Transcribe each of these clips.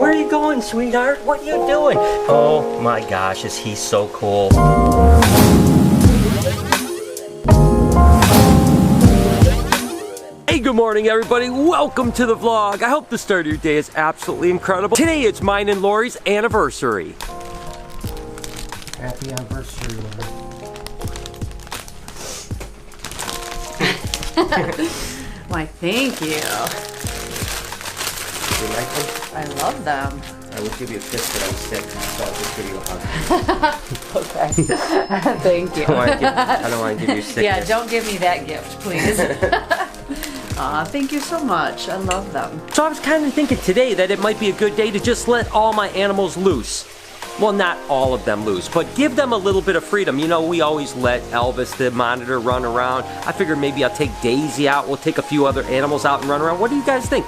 Where are you going, sweetheart? What are you doing? Oh my gosh, is he so cool. Hey, good morning everybody. Welcome to the vlog. I hope the start of your day is absolutely incredible. Today it's mine and Lori's anniversary. Happy anniversary, Lori. Why, thank you. You like them? I love them. I would give you a kiss, but I'm sick, so I'll just give you a hug. Okay. Thank you. I don't want to give you sickness. Yeah, don't give me that gift, please. Aw, thank you so much. I love them. So I was kind of thinking today that it might be a good day to just let all my animals loose. Well, not all of them loose, but give them a little bit of freedom. You know, we always let Elvis, the monitor, run around. I figured maybe I'll take Daisy out. We'll take a few other animals out and run around. What do you guys think?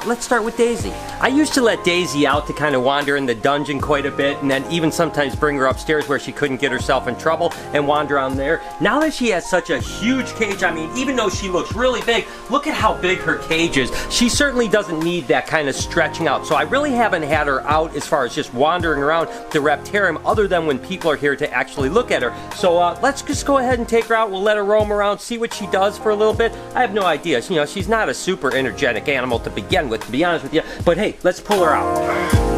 Let's start with Daisy. I used to let Daisy out to kind of wander in the dungeon quite a bit, and then even sometimes bring her upstairs where she couldn't get herself in trouble and wander around there. Now that she has such a huge cage, I mean, even though she looks really big, look at how big her cage is. She certainly doesn't need that kind of stretching out. So I really haven't had her out as far as just wandering around the reptarium other than when people are here to actually look at her. So let's just go ahead and take her out. We'll let her roam around, see what she does for a little bit. I have no idea. You know, she's not a super energetic animal to begin with, to be honest with you. But hey, let's pull her out.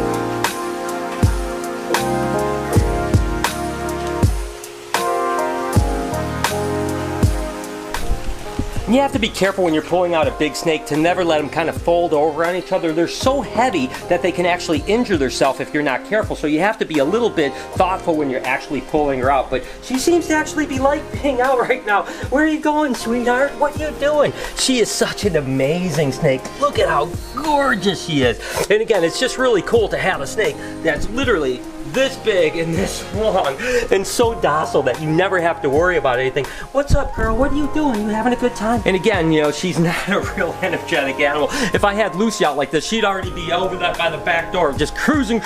You have to be careful when you're pulling out a big snake to never let them kind of fold over on each other. They're so heavy that they can actually injure themselves if you're not careful. So you have to be a little bit thoughtful when you're actually pulling her out. But she seems to actually be like being out right now. Where are you going, sweetheart? What are you doing? She is such an amazing snake. Look at how gorgeous she is. And again, it's just really cool to have a snake that's literally this big and this long and so docile that you never have to worry about anything. What's up, girl? What are you doing? You having a good time? And again, you know, she's not a real energetic animal. If I had Lucy out like this, she'd already be over that by the back door, just cruising.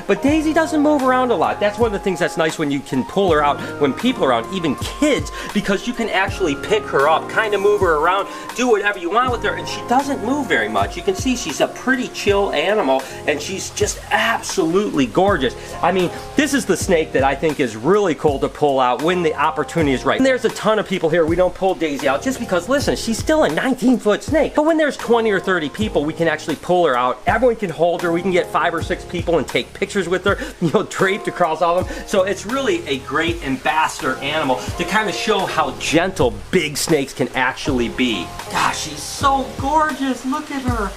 But Daisy doesn't move around a lot. That's one of the things that's nice when you can pull her out when people are around, even kids, because you can actually pick her up, kind of move her around, do whatever you want with her, and she doesn't move very much. You can see she's a pretty chill animal, and she's just absolutely gorgeous. I mean, this is the snake that I think is really cool to pull out when the opportunity is right. And there's a ton of people here, we don't pull Daisy out just because, listen, she's still a 19-foot snake. But when there's 20 or 30 people, we can actually pull her out. Everyone can hold her. We can get 5 or 6 people and take pictures with her, you know, draped across all of them. So it's really a great ambassador animal to kind of show how gentle big snakes can actually be. Gosh, she's so gorgeous. Look at her.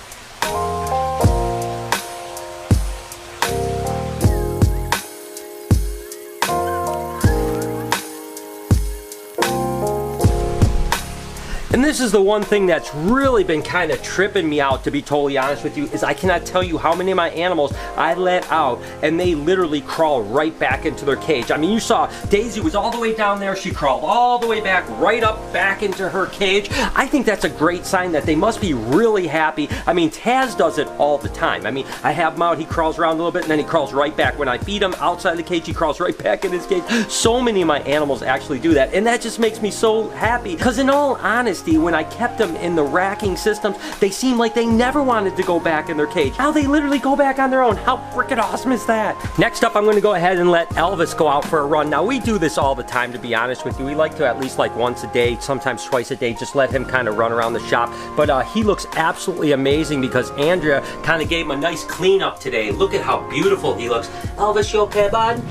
And this is the one thing that's really been kind of tripping me out, to be totally honest with you, is I cannot tell you how many of my animals I let out and they literally crawl right back into their cage. I mean, you saw Daisy was all the way down there. She crawled all the way back, right up back into her cage. I think that's a great sign that they must be really happy. I mean, Taz does it all the time. I mean, I have him out, he crawls around a little bit, and then he crawls right back. When I feed him outside the cage, he crawls right back in his cage. So many of my animals actually do that, and that just makes me so happy, because in all honesty, when I kept them in the racking systems, they seemed like they never wanted to go back in their cage. Now they literally go back on their own. How freaking awesome is that? Next up, I'm going to go ahead and let Elvis go out for a run. Now, we do this all the time, to be honest with you. We like to at least like once a day, sometimes twice a day, just let him kind of run around the shop. But he looks absolutely amazing because Andrea kind of gave him a nice cleanup today. Look at how beautiful he looks. Elvis, you okay, bud?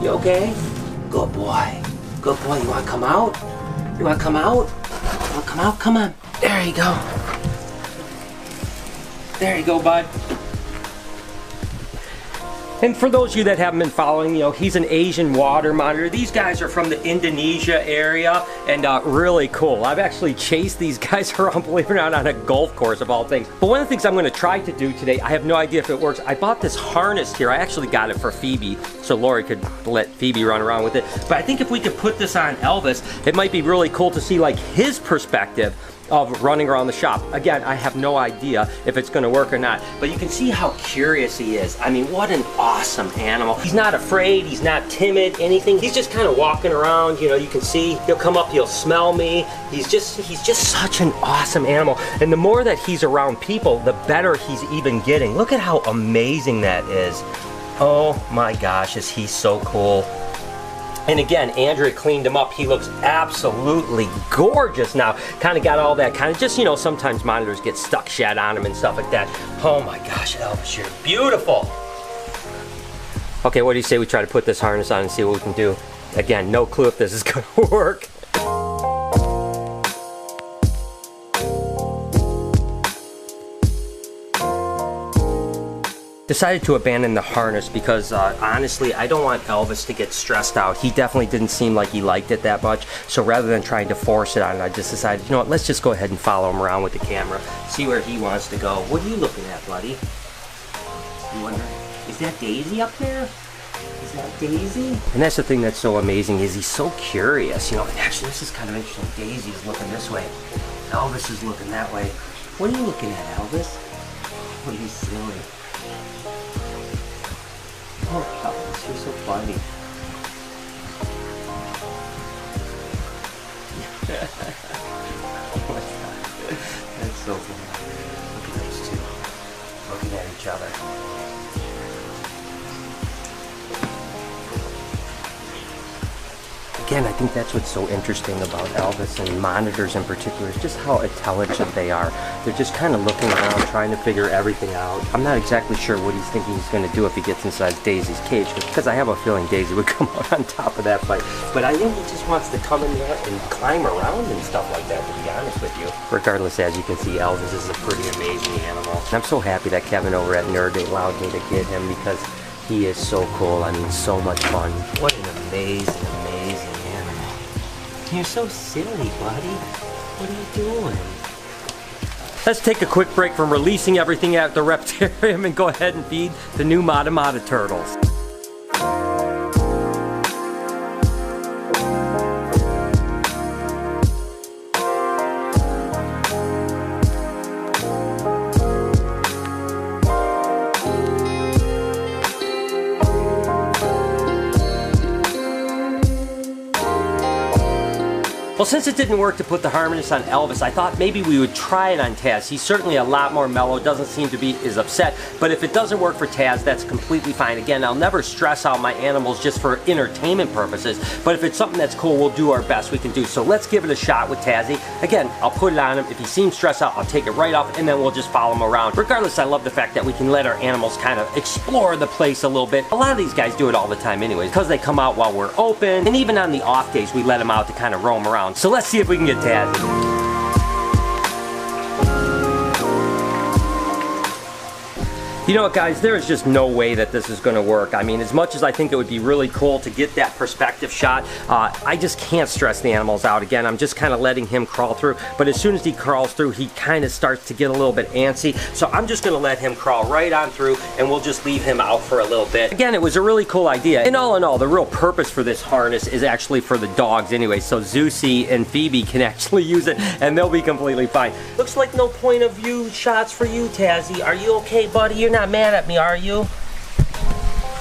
You okay? Good boy. Good boy. You want to come out? You want to come out? Well, come out, come on. There you go. There you go, bud. And for those of you that haven't been following, you know, he's an Asian water monitor. These guys are from the Indonesia area and really cool. I've actually chased these guys around, believe it or not, on a golf course of all things. But one of the things I'm going to try to do today, I have no idea if it works. I bought this harness here. I actually got it for Phoebe, so Lori could let Phoebe run around with it. But I think if we could put this on Elvis, it might be really cool to see like his perspective of running around the shop. Again, I have no idea if it's gonna work or not, but you can see how curious he is. I mean, what an awesome animal. He's not afraid, he's not timid, anything. He's just kind of walking around, you know, you can see, he'll come up, he'll smell me. He's just such an awesome animal. And the more that he's around people, the better he's even getting. Look at how amazing that is. Oh my gosh, is he so cool. And again, Andrea cleaned him up. He looks absolutely gorgeous now. Kind of got all that kind of, just, you know, sometimes monitors get stuck shad on him and stuff like that. Oh my gosh, Elvis, you're beautiful. Okay, what do you say we try to put this harness on and see what we can do? Again, no clue if this is gonna work. Decided to abandon the harness because honestly, I don't want Elvis to get stressed out. He definitely didn't seem like he liked it that much. So rather than trying to force it on, I just decided, you know what, let's just go ahead and follow him around with the camera, see where he wants to go. What are you looking at, buddy? You wonder, is that Daisy up there? Is that Daisy? And that's the thing that's so amazing, is he's so curious, you know. And actually, this is kind of interesting. Daisy is looking this way. Elvis is looking that way. What are you looking at, Elvis? Oh, you silly. Oh, Elvis, you're so funny. Oh my God. That's so funny. Look at those two. Looking at each other. Again, I think that's what's so interesting about Elvis and monitors in particular, is just how intelligent they are. They're just kind of looking around, trying to figure everything out. I'm not exactly sure what he's thinking he's going to do if he gets inside Daisy's cage, because I have a feeling Daisy would come out on top of that fight. But I think he just wants to come in there and climb around and stuff like that, to be honest with you. Regardless, as you can see, Elvis is a pretty amazing animal. And I'm so happy that Kevin over at Nerd allowed me to get him, because he is so cool. I mean, so much fun. What an amazing animal. You're so silly, buddy. What are you doing? Let's take a quick break from releasing everything at the reptarium and go ahead and feed the new Mata Mata turtles. Well, since it didn't work to put the harness on Elvis, I thought maybe we would try it on Taz. He's certainly a lot more mellow, doesn't seem to be as upset, but if it doesn't work for Taz, that's completely fine. Again, I'll never stress out my animals just for entertainment purposes, but if it's something that's cool, we'll do our best we can do. So let's give it a shot with Tazzy. Again, I'll put it on him. If he seems stressed out, I'll take it right off, and then we'll just follow him around. Regardless, I love the fact that we can let our animals kind of explore the place a little bit. A lot of these guys do it all the time anyways, because they come out while we're open, and even on the off days, we let them out to kind of roam around. So let's see if we can get Tazzy. You know what, guys, there is just no way that this is going to work. I mean, as much as I think it would be really cool to get that perspective shot, I just can't stress the animals out. Again, I'm just kind of letting him crawl through, but as soon as he crawls through, he kind of starts to get a little bit antsy, so I'm just going to let him crawl right on through, and we'll just leave him out for a little bit. Again, it was a really cool idea, and all in all, the real purpose for this harness is actually for the dogs anyway, so Zeusy and Phoebe can actually use it, and they'll be completely fine. Looks like no point of view shots for you, Tazzy. Are you okay, buddy? You're not mad at me, are you?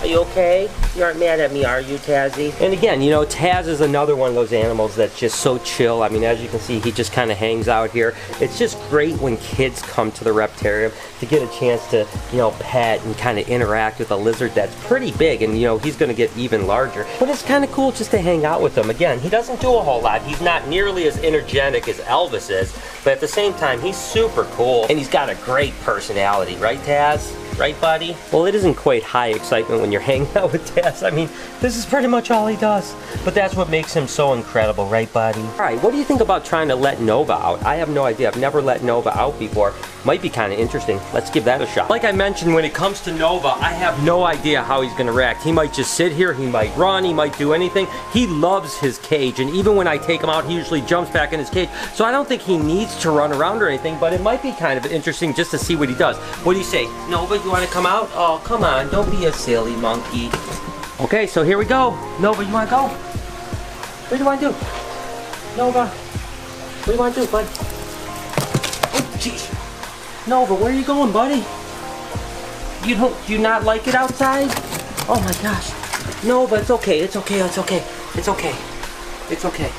Are you okay? You aren't mad at me, are you, Tazzy? And again, you know, Taz is another one of those animals that's just so chill. I mean, as you can see, he just kind of hangs out here. It's just great when kids come to the reptarium to get a chance to, you know, pet and kind of interact with a lizard that's pretty big, and, you know, he's going to get even larger. But it's kind of cool just to hang out with him. Again, he doesn't do a whole lot. He's not nearly as energetic as Elvis is, but at the same time, he's super cool, and he's got a great personality, right, Taz? Right, buddy? Well, it isn't quite high excitement when you're hanging out with Taz. I mean, this is pretty much all he does. But that's what makes him so incredible, right, buddy? All right, what do you think about trying to let Nova out? I have no idea. I've never let Nova out before. Might be kind of interesting. Let's give that a shot. Like I mentioned, when it comes to Nova, I have no idea how he's going to react. He might just sit here. He might run. He might do anything. He loves his cage, and even when I take him out, he usually jumps back in his cage. So I don't think he needs to run around or anything, but it might be kind of interesting just to see what he does. What do you say? Nova, you want to come out? Oh, come on. Don't be a silly monkey. Okay, so here we go. Nova, you want to go? What do you want to do? Nova, what do you want to do, bud? jeez. Nova, where are you going, buddy? Do you not like it outside? Oh my gosh. Nova, it's okay, it's okay, it's okay. It's okay. It's okay.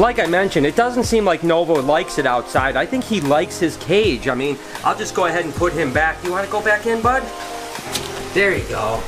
Like I mentioned, it doesn't seem like Nova likes it outside. I think he likes his cage. I mean, I'll just go ahead and put him back. You want to go back in, bud? There you go.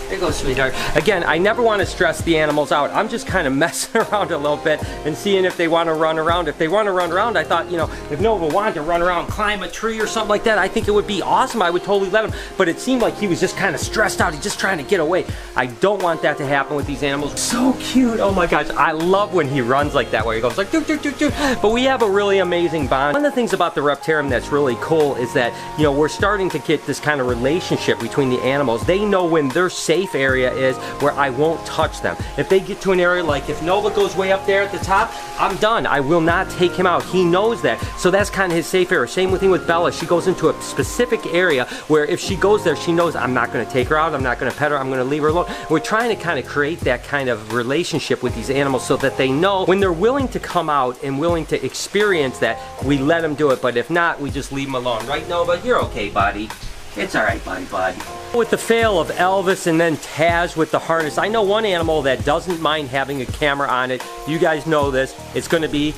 There you go, sweetheart. Again, I never want to stress the animals out. I'm just kind of messing around a little bit and seeing if they want to run around. If they want to run around, I thought, you know, if Nova wanted to run around, climb a tree or something like that, I think it would be awesome. I would totally let him. But it seemed like he was just kind of stressed out. He's just trying to get away. I don't want that to happen with these animals. So cute. Oh my gosh. I love when he runs like that, where he goes like, doo, doo, doo, doo. But we have a really amazing bond. One of the things about the Reptarium that's really cool is that, you know, we're starting to get this kind of relationship between the animals. They know when their safe area is, where I won't touch them. If they get to an area, like if Nova goes way up there at the top, I'm done. I will not take him out. He knows that. So that's kind of his safe area. Same thing with Bella. She goes into a specific area where if she goes there, she knows I'm not going to take her out. I'm not going to pet her. I'm going to leave her alone. We're trying to kind of create that kind of relationship with these animals so that they know when they're willing to come out and willing to experience that, we let them do it. But if not, we just leave them alone. Right, Nova? You're okay, buddy. It's all right, buddy. With the fail of Elvis and then Taz with the harness, I know one animal that doesn't mind having a camera on it. You guys know this. It's going to be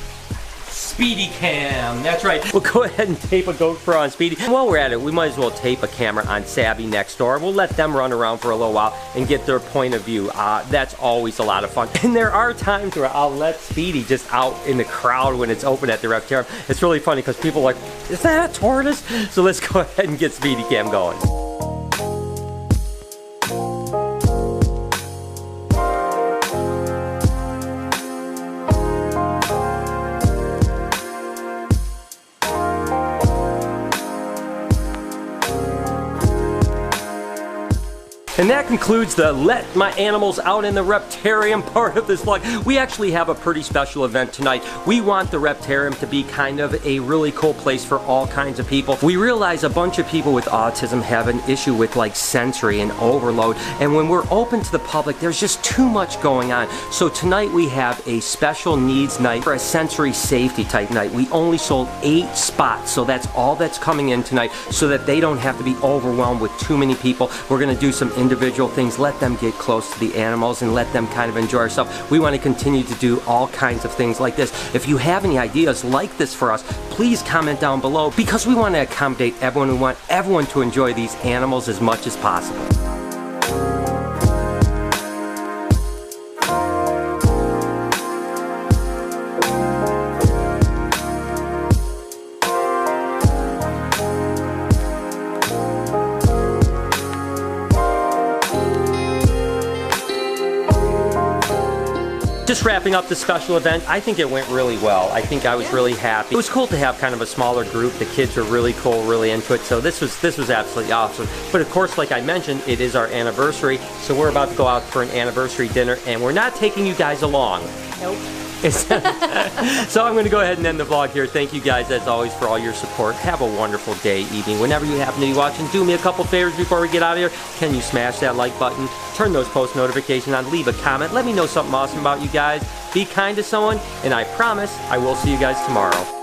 Speedy Cam. That's right. We'll go ahead and tape a GoPro on Speedy. And while we're at it, we might as well tape a camera on Savvy next door. We'll let them run around for a little while and get their point of view. That's always a lot of fun. And there are times where I'll let Speedy just out in the crowd when it's open at the Reptarium. It's really funny because people are like, is that a tortoise? So let's go ahead and get Speedy Cam going. And that concludes the Let My Animals Out in the Reptarium part of this vlog. We actually have a pretty special event tonight. We want the Reptarium to be kind of a really cool place for all kinds of people. We realize a bunch of people with autism have an issue with like sensory and overload. And when we're open to the public, there's just too much going on. So tonight we have a special needs night for a sensory safety type night. We only sold 8 spots, so that's all that's coming in tonight so that they don't have to be overwhelmed with too many people. We're gonna do some individual things, let them get close to the animals and let them kind of enjoy ourselves. We want to continue to do all kinds of things like this. If you have any ideas like this for us, please comment down below because we want to accommodate everyone. We want everyone to enjoy these animals as much as possible. Just wrapping up the special event, I think it went really well. I think I was really happy. It was cool to have kind of a smaller group. The kids are really cool, really into it. So this was absolutely awesome. But of course, like I mentioned, it is our anniversary. So we're about to go out for an anniversary dinner and we're not taking you guys along. Nope. So I'm going to go ahead and end the vlog here. Thank you guys as always for all your support. Have a wonderful day, evening. Whenever you happen to be watching, do me a couple favors before we get out of here. Can you smash that like button? Turn those post notifications on. Leave a comment. Let me know something awesome about you guys. Be kind to someone. And I promise I will see you guys tomorrow.